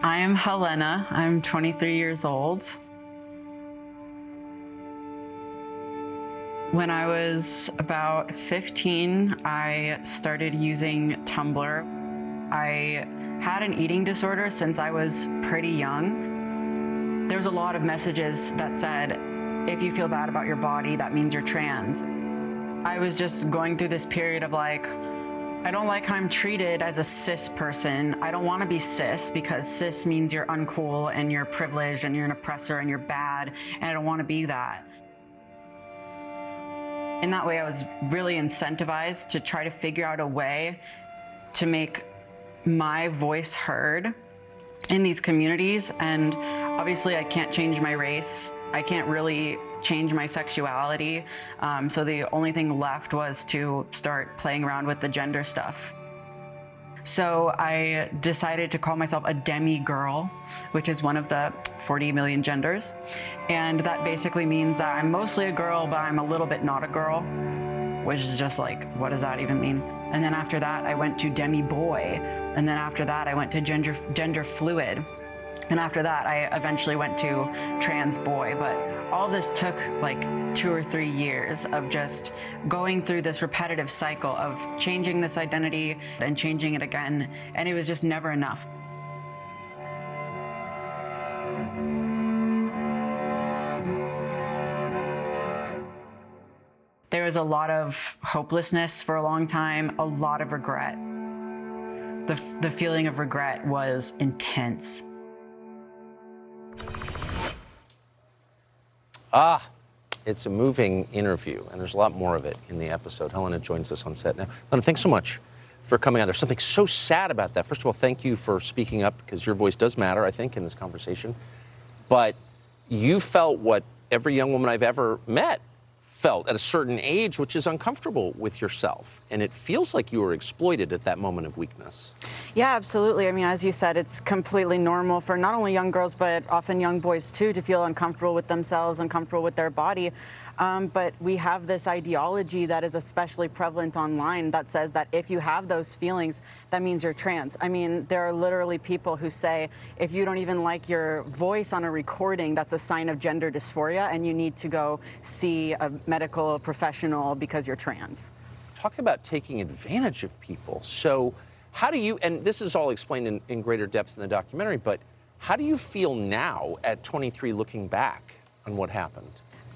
I am Helena. I'm 23 years old. When I was about 15, I started using Tumblr. I had an eating disorder since I was pretty young. There's a lot of messages that said, if you feel bad about your body, that means you're trans. I was just going through this period of like, I don't like how I'm treated as a cis person. I don't want to be cis because cis means you're uncool and you're privileged and you're an oppressor and you're bad, and I don't want to be that. In that way, I was really incentivized to try to figure out a way to make my voice heard in these communities. And obviously, I can't change my race. I can't really change my sexuality. So the only thing left was to start playing around with the gender stuff. So I decided to call myself a demi-girl, which is one of the 40 million genders. And that basically means that I'm mostly a girl, but I'm a little bit not a girl, which is just like, what does that even mean? And then after that, I went to demi-boy. And then after that, I went to gender fluid. And after that, I eventually went to trans boy. But all of this took like 2 or 3 years of just going through this repetitive cycle of changing this identity and changing it again. And it was just never enough. There was a lot of hopelessness for a long time, a lot of regret. The feeling of regret was intense. It's a moving interview, and there's a lot more of it in the episode. Helena joins us on set now. Helena, thanks so much for coming on. There's something so sad about that. First of all, thank you for speaking up, because your voice does matter, I think, in this conversation. But you felt what every young woman I've ever met felt at a certain age, which is uncomfortable with yourself. And it feels like you were exploited at that moment of weakness. Yeah, absolutely. I mean, as you said, it's completely normal for not only young girls, but often young boys too, to feel uncomfortable with themselves, uncomfortable with their body. But we have this ideology that is especially prevalent online that says that if you have those feelings, that means you're trans. I mean, there are literally people who say, if you don't even like your voice on a recording, that's a sign of gender dysphoria, and you need to go see a medical professional because you're trans. Talk about taking advantage of people. So how do you, and this is all explained in greater depth in the documentary, but how do you feel now at 23 looking back on what happened?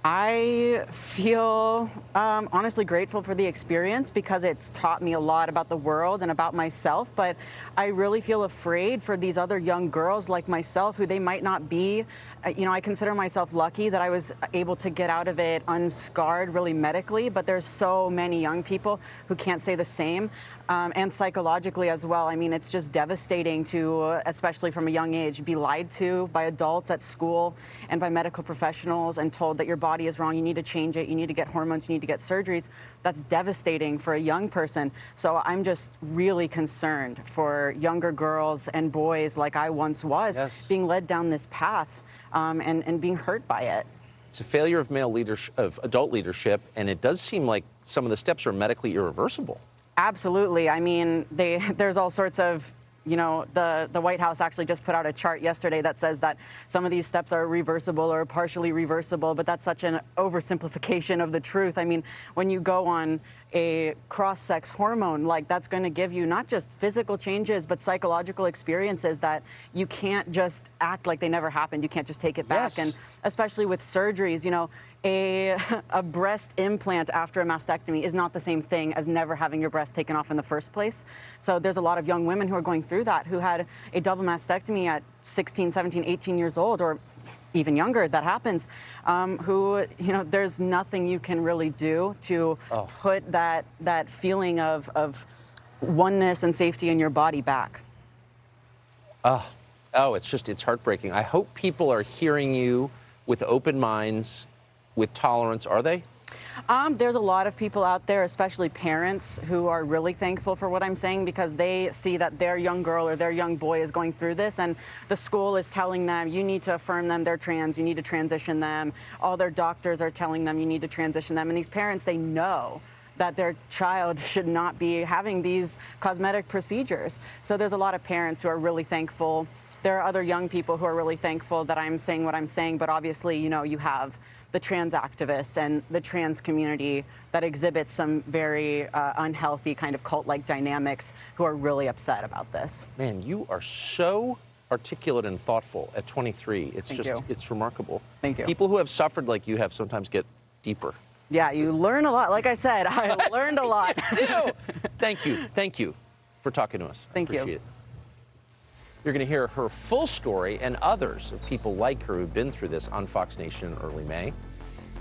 I feel honestly grateful for the experience because it's taught me a lot about the world and about myself, but I really feel afraid for these other young girls like myself who they might not be. You know, I consider myself lucky that I was able to get out of it unscarred really medically, but there's so many young people who can't say the same. And psychologically as well. I mean, it's just devastating to, especially from a young age, be lied to by adults at school and by medical professionals and told that your body is wrong, you need to change it, you need to get hormones, you need to get surgeries. That's devastating for a young person. So I'm just really concerned for younger girls and boys like I once was, Yes. being led down this path and being hurt by it. It's a failure of male leadership, of adult leadership, and it does seem like some of the steps are medically irreversible. Absolutely. I mean, there's all sorts of, you know, the White House actually just put out a chart yesterday that says that some of these steps are reversible or partially reversible, but that's such an oversimplification of the truth. I mean, when you go on a cross-sex hormone, like that's going to give you not just physical changes, but psychological experiences that you can't just act like they never happened. You can't just take it back. Yes. And especially with surgeries, you know, a breast implant after a mastectomy is not the same thing as never having your breast taken off in the first place. So there's a lot of young women who are going through that, who had a double mastectomy at 16, 17, 18 years old, or even younger, that happens, who, you know, there's nothing you can really do to put that feeling of oneness and safety in your body back. It's heartbreaking. I hope people are hearing you with open minds, with tolerance. Are they? There's a lot of people out there, especially parents, who are really thankful for what I'm saying because they see that their young girl or their young boy is going through this, and the school is telling them, you need to affirm them, they're trans, you need to transition them. All their doctors are telling them you need to transition them. And these parents, they know that their child should not be having these cosmetic procedures. So there's a lot of parents who are really thankful there are other young people who are really thankful that I'm saying what I'm saying, but obviously, you know, you have the trans activists and the trans community that exhibits some very unhealthy kind of cult-like dynamics who are really upset about this. Man, you are so articulate and thoughtful at 23. It's it's remarkable. Thank you. People who have suffered like you have sometimes get deeper. Yeah, you learn a lot. Like I said, I learned a lot. Thank you. Thank you for talking to us. Thank you. Appreciate it. You're going to hear her full story and others of people like her who've been through this on Fox Nation in early May.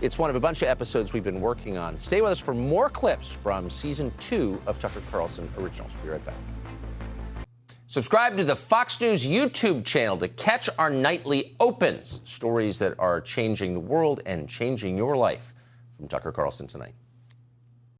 It's one of a bunch of episodes we've been working on. Stay with us for more clips from Season 2 of Tucker Carlson Originals. We'll be right back. Subscribe to the Fox News YouTube channel to catch our nightly opens, stories that are changing the world and changing your life. From Tucker Carlson tonight.